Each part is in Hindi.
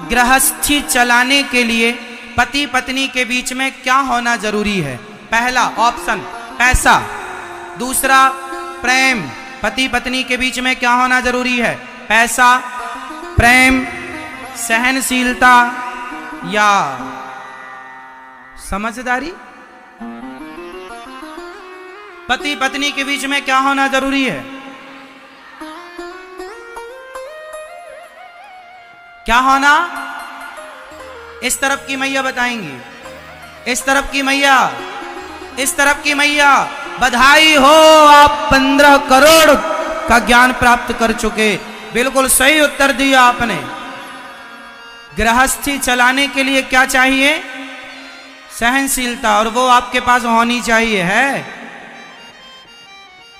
गृहस्थी चलाने के लिए पति पत्नी के बीच में क्या होना जरूरी है? पहला ऑप्शन पैसा, दूसरा प्रेम। पति पत्नी के बीच में क्या होना जरूरी है? पैसा, प्रेम, सहनशीलता या समझदारी। पति पत्नी के बीच में क्या होना जरूरी है? क्या होना? इस तरफ की मैया बताएंगी, इस तरफ की मैया, इस तरफ की मैया। बधाई हो, आप 15 करोड़ का ज्ञान प्राप्त कर चुके। बिल्कुल सही उत्तर दिया आपने। गृहस्थी चलाने के लिए क्या चाहिए? सहनशीलता, और वो आपके पास होनी चाहिए। है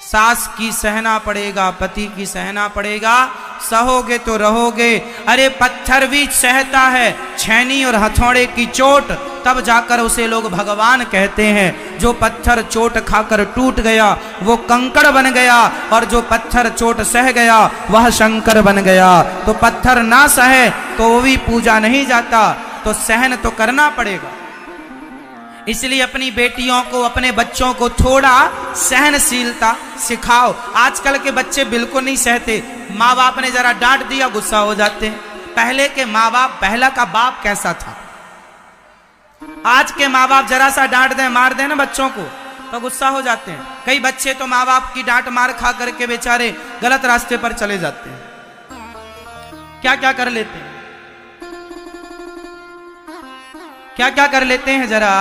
सास की सहना पड़ेगा, पति की सहना पड़ेगा, सहोगे तो रहोगे। अरे पत्थर भी सहता है छैनी और हथौड़े की चोट, तब जाकर उसे लोग भगवान कहते हैं। जो पत्थर चोट खाकर टूट गया वो कंकड़ बन गया, और जो पत्थर चोट सह गया वह शंकर बन गया। तो पत्थर ना सहे तो वो भी पूजा नहीं जाता, तो सहन तो करना पड़ेगा। इसलिए अपनी बेटियों को, अपने बच्चों को थोड़ा सहनशीलता सिखाओ। आजकल के बच्चे बिल्कुल नहीं सहते। माँ बाप ने जरा डांट दिया गुस्सा हो जाते हैं। पहले के माँ बाप, पहला का बाप कैसा था? आज के माँ बाप जरा सा डांट दें, मार दें ना बच्चों को तो गुस्सा हो जाते हैं। कई बच्चे तो माँ बाप की डांट मार खा करके बेचारे गलत रास्ते पर चले जाते हैं। क्या क्या कर लेते हैं, क्या क्या कर लेते हैं। जरा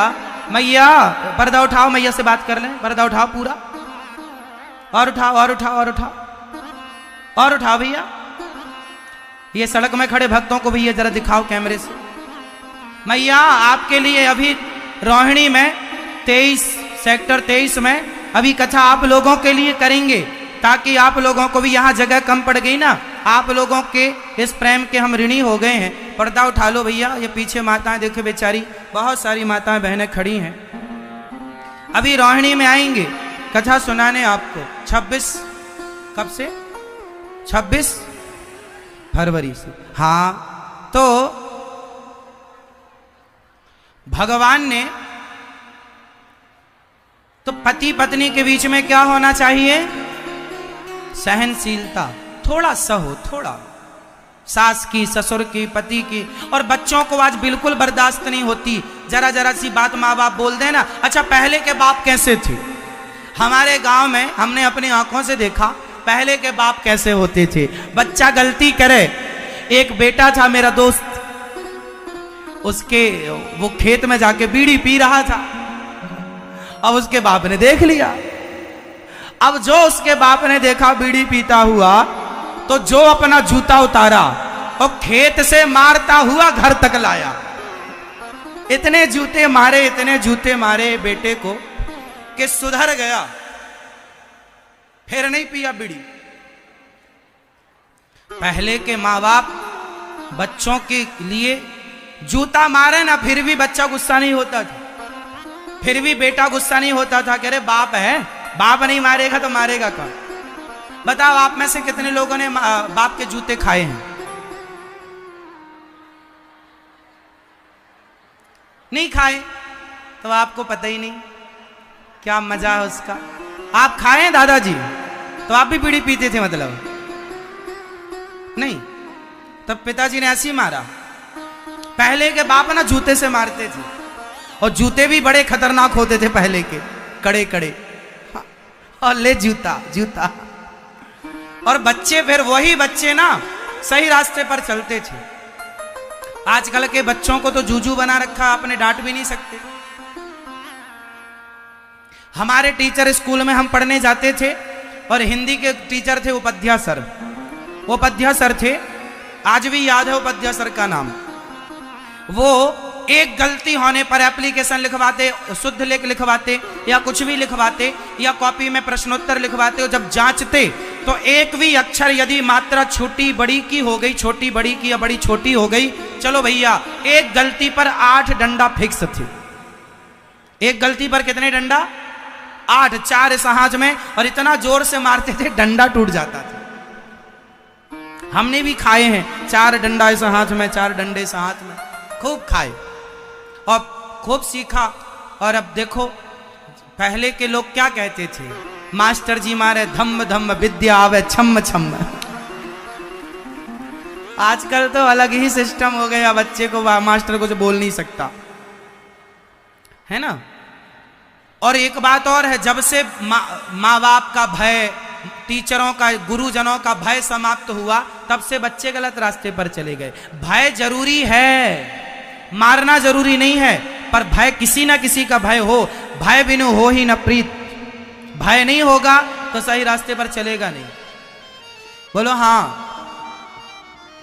मैया पर्दा उठाओ, मैया से बात कर लें। पर्दा उठाओ पूरा, और उठाओ, और उठाओ, और उठाओ, और उठाओ भैया। ये सड़क में खड़े भक्तों को भैया जरा दिखाओ कैमरे से। मैया आपके लिए अभी रोहिणी में 23 सेक्टर 23 में अभी कथा आप लोगों के लिए करेंगे, ताकि आप लोगों को भी यहाँ जगह कम पड़ गई ना। आप लोगों के इस प्रेम के हम ऋणी हो गए हैं। पर्दा उठा लो भैया। ये पीछे माताएं देखो बेचारी, बहुत सारी माताएं बहनें खड़ी हैं। अभी रोहिणी में आएंगे कथा सुनाने आपको। 26 कब से? 26 फरवरी से। हाँ, तो भगवान ने तो पति पत्नी के बीच में क्या होना चाहिए? सहनशीलता। थोड़ा सहो, थोड़ा। सास की, ससुर की, पति की, और बच्चों को आज बिल्कुल बर्दाश्त नहीं होती। जरा जरा सी बात माँ बाप बोल देना। अच्छा, पहले के बाप कैसे थे? हमारे गांव में हमने अपनी आंखों से देखा पहले के बाप कैसे होते थे। बच्चा गलती करे, एक बेटा था मेरा दोस्त, उसके वो खेत में जाके बीड़ी पी रहा था। अब उसके बाप ने देख लिया। अब जो उसके बाप ने देखा बीड़ी पीता हुआ, तो जो अपना जूता उतारा और खेत से मारता हुआ घर तक लाया। इतने जूते मारे, इतने जूते मारे बेटे को कि सुधर गया, फिर नहीं पिया बीड़ी। पहले के माँ बाप बच्चों के लिए जूता मारे ना, फिर भी बच्चा गुस्सा नहीं होता था, फिर भी बेटा गुस्सा नहीं होता था कि अरे बाप है, बाप नहीं मारेगा तो मारेगा कौन? बताओ आप में से कितने लोगों ने बाप के जूते खाए हैं? नहीं खाए तो आपको पता ही नहीं क्या मजा है उसका। आप खाए दादाजी तो आप भी बीड़ी पीते थे मतलब? नहीं, तब पिताजी ने ऐसे ही मारा। पहले के बाप ना जूते से मारते थे, और जूते भी बड़े खतरनाक होते थे पहले के, कड़े कड़े। और ले जूता जूता, और बच्चे फिर वही बच्चे ना सही रास्ते पर चलते थे। आजकल के बच्चों को तो जूजू बना रखा, आपने डांट भी नहीं सकते। हमारे टीचर स्कूल में हम पढ़ने जाते थे, और हिंदी के टीचर थे उपाध्याय सर। उपाध्याय सर थे, आज भी याद है उपाध्याय सर का नाम। वो एक गलती होने पर एप्लीकेशन लिखवाते, शुद्ध लेख लिखवाते, या कुछ भी लिखवाते, या कॉपी में प्रश्नोत्तर लिखवाते, और जब जांचते तो एक भी अक्षर यदि मात्रा छोटी बड़ी की हो गई, छोटी बड़ी की या बड़ी छोटी हो गई, चलो भैया, एक गलती पर 8 डंडा फिक्स थे। एक गलती पर कितने डंडा? 8, 4 इस हाथ में, और इतना जोर से मारते थे डंडा टूट जाता था। हमने भी खाए हैं, 4 डंडा ऐसा हाथ में, 4 डंडे ऐसा हाथ में, खूब खाए और खूब सीखा। और अब देखो पहले के लोग क्या कहते थे, मास्टर जी मारे धम्म धम्म विद्या आवे छम्म छम्म। आजकल तो अलग ही सिस्टम हो गया, बच्चे को मास्टर कुछ बोल नहीं सकता है ना। और एक बात और है, जब से माँ बाप का भय, टीचरों का, गुरुजनों का भय समाप्त हुआ, तब से बच्चे गलत रास्ते पर चले गए। भय जरूरी है, मारना जरूरी नहीं है, पर भय किसी ना किसी का भय हो। भय बिनु हो ही न प्रीत, भय नहीं होगा तो सही रास्ते पर चलेगा नहीं। बोलो हाँ।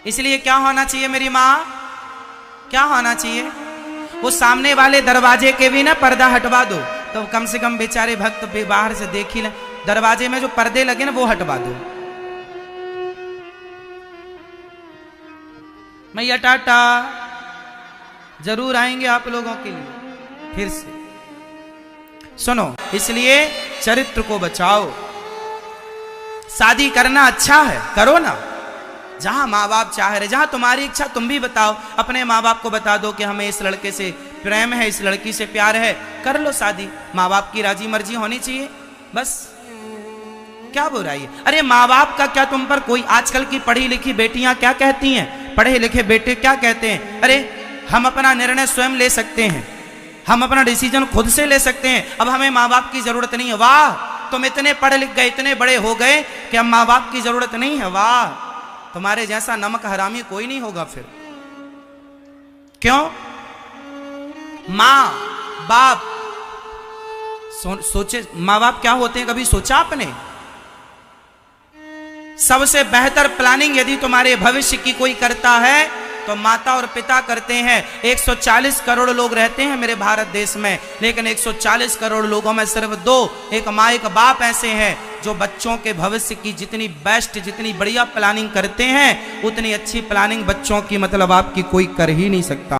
इसलिए क्या होना चाहिए मेरी माँ, क्या होना चाहिए, वो सामने वाले दरवाजे के भी ना पर्दा हटवा दो, तो कम से कम बेचारे भक्त बाहर से देख ही ले, दरवाजे में जो पर्दे लगे ना वो हटवा दो। मैया टाटा, जरूर आएंगे आप लोगों के लिए फिर से। सुनो, इसलिए चरित्र को बचाओ। शादी करना अच्छा है, करो ना, जहां माँ बाप चाह रहे, जहां तुम्हारी इच्छा, तुम भी बताओ, अपने माँ बाप को बता दो कि हमें इस लड़के से प्रेम है, इस लड़की से प्यार है, कर लो शादी। माँ बाप की राजी मर्जी होनी चाहिए, बस क्या बुराई है। अरे माँ बाप का क्या तुम पर कोई, आजकल की पढ़ी लिखी बेटियां क्या कहती हैं, पढ़े लिखे बेटे क्या कहते हैं, अरे हम अपना निर्णय स्वयं ले सकते हैं, हम अपना डिसीजन खुद से ले सकते हैं, अब हमें माँ बाप की जरूरत नहीं है। वाह, तुम इतने पढ़े लिख गए, इतने बड़े हो गए कि अब माँ बाप की जरूरत नहीं है। वाह, तुम्हारे जैसा नमक हरामी कोई नहीं होगा फिर। क्यों? माँ बाप सोचे, माँ बाप क्या होते हैं, कभी सोचा आपने? सबसे बेहतर प्लानिंग यदि तुम्हारे भविष्य की कोई करता है तो माता और पिता करते हैं। 140 करोड़ लोग रहते हैं मेरे भारत देश में, लेकिन 140 करोड़ लोगों में सिर्फ 2, एक माँ एक बाप ऐसे हैं जो बच्चों के भविष्य की जितनी बेस्ट, जितनी बढ़िया प्लानिंग करते हैं, उतनी अच्छी प्लानिंग बच्चों की मतलब आपकी कोई कर ही नहीं सकता।